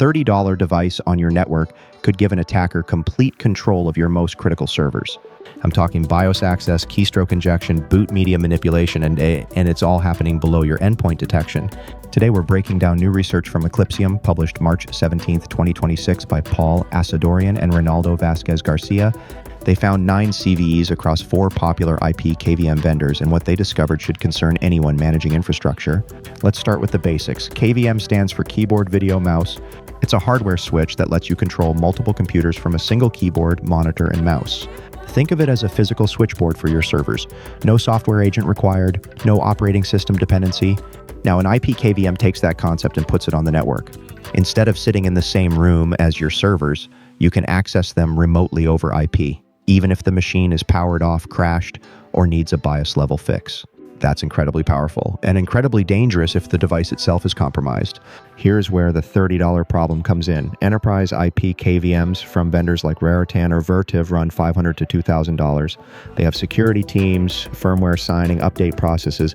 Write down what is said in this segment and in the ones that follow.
$30 device on your network could give an attacker complete control of your most critical servers. I'm talking BIOS access, keystroke injection, boot media manipulation, and it's all happening below your endpoint detection. Today, we're breaking down new research from Eclipsium, published March 17th, 2026 by Paul Assadourian and Ronaldo Vasquez Garcia. They found 9 CVEs across 4 popular IP KVM vendors, and what they discovered should concern anyone managing infrastructure. Let's start with the basics. KVM stands for keyboard, video, mouse. It's a hardware switch that lets you control multiple computers from a single keyboard, monitor, and mouse. Think of it as a physical switchboard for your servers. No software agent required, no operating system dependency. Now, an IP KVM takes that concept and puts it on the network. Instead of sitting in the same room as your servers, you can access them remotely over IP, even if the machine is powered off, crashed, or needs a BIOS level fix. That's incredibly powerful and incredibly dangerous if the device itself is compromised. Here's where the $30 problem comes in. Enterprise IP KVMs from vendors like Raritan or Vertiv run $500 to $2,000. They have security teams, firmware signing, update processes,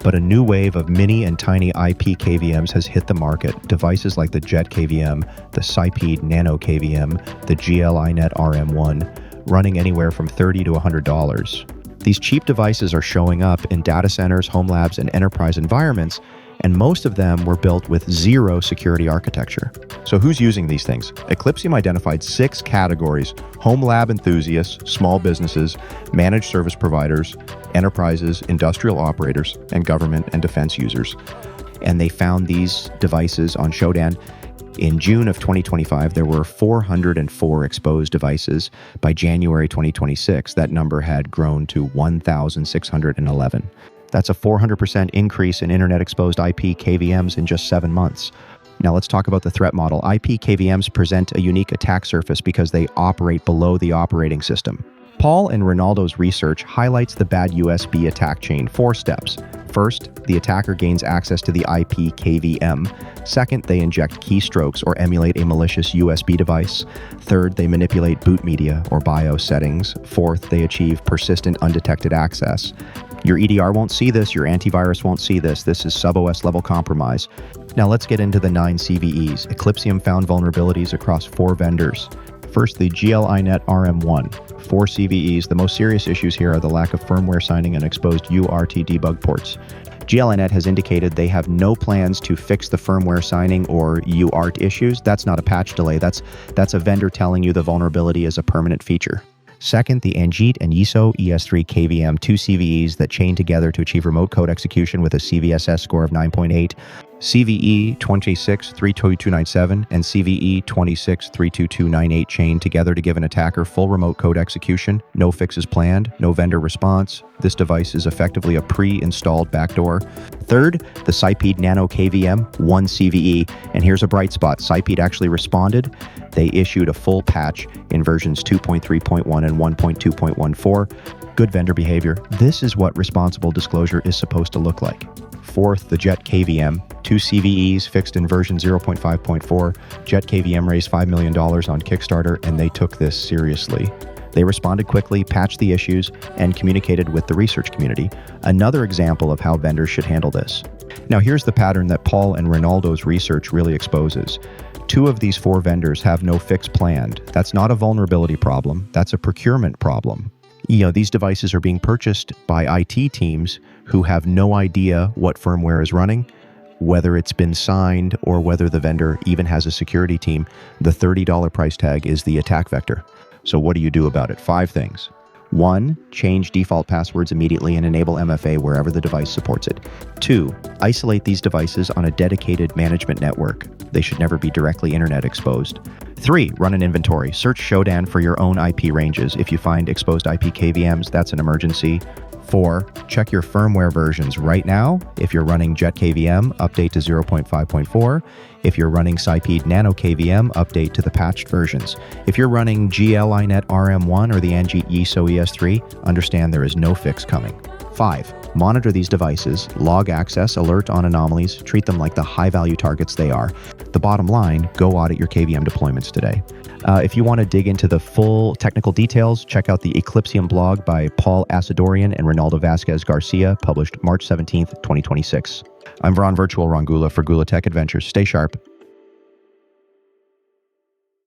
but a new wave of mini and tiny IP KVMs has hit the market. Devices like the Jet KVM, the Sipeed Nano KVM, the iNet RM1, running anywhere from $30 to $100. These cheap devices are showing up in data centers, home labs, and enterprise environments, and most of them were built with zero security architecture. So who's using these things? Eclipsium identified 6 categories: home lab enthusiasts, small businesses, managed service providers, enterprises, industrial operators, and government and defense users. And they found these devices on Shodan. In June of 2025, there were 404 exposed devices. By January 2026, that number had grown to 1,611. That's a 400% increase in internet-exposed IP KVMs in just 7 months. Now let's talk about the threat model. IP KVMs present a unique attack surface because they operate below the operating system. Paul and Ronaldo's research highlights the BadUSB attack chain. 4 steps. First, the attacker gains access to the IP KVM. Second, they inject keystrokes or emulate a malicious USB device. Third, they manipulate boot media or BIOS settings. Fourth, they achieve persistent undetected access. Your EDR won't see this, your antivirus won't see this. This is sub-OS level compromise. Now let's get into the 9 CVEs. Eclipsium found vulnerabilities across 4 vendors. First, the iNet RM1. 4 CVEs. The most serious issues here are the lack of firmware signing and exposed UART debug ports. iNet has indicated they have no plans to fix the firmware signing or UART issues. That's not a patch delay. That's a vendor telling you the vulnerability is a permanent feature. Second, the Anjeet ISO-ES3 KVM, 2 CVEs that chain together to achieve remote code execution with a CVSS score of 9.8. CVE 26-32297 and CVE 26-32298 chain together to give an attacker full remote code execution. No fixes planned, no vendor response. This device is effectively a pre-installed backdoor. Third, the Sipeed Nano KVM, 1 CVE. And here's a bright spot. Sipeed actually responded. They issued a full patch in versions 2.3.1 and 1.2.14. Good vendor behavior. This is what responsible disclosure is supposed to look like. Fourth, the Jet KVM, 2 CVEs fixed in version 0.5.4. Jet KVM raised $5 million on Kickstarter, and they took this seriously. They responded quickly, patched the issues, and communicated with the research community. Another example of how vendors should handle this. Now here's the pattern that Paul and Ronaldo's research really exposes. 2 of these 4 vendors have no fix planned. That's not a vulnerability problem, that's a procurement problem. These devices are being purchased by IT teams who have no idea what firmware is running, whether it's been signed, or whether the vendor even has a security team. The $30 price tag is the attack vector. So what do you do about it? 5 things. 1, change default passwords immediately and enable MFA wherever the device supports it. 2, isolate these devices on a dedicated management network. They should never be directly internet exposed. 3, run an inventory. Search Shodan for your own IP ranges. If you find exposed IP KVMs, that's an emergency. 4, check your firmware versions right now. If you're running Jet KVM, update to 0.5.4. If you're running Sipeed Nano KVM, update to the patched versions. If you're running iNet RM1 or the Anjeet ISO-ES3, understand there is no fix coming. 5, monitor these devices, log access, alert on anomalies, treat them like the high-value targets they are. The bottom line, go audit your KVM deployments today. If you want to dig into the full technical details, check out the Eclipsium blog by Paul Assadourian and Ronaldo Vasquez Garcia, published March 17th, 2026. I'm Ron Virtual Ron Gula for Gula Tech Adventures. Stay sharp.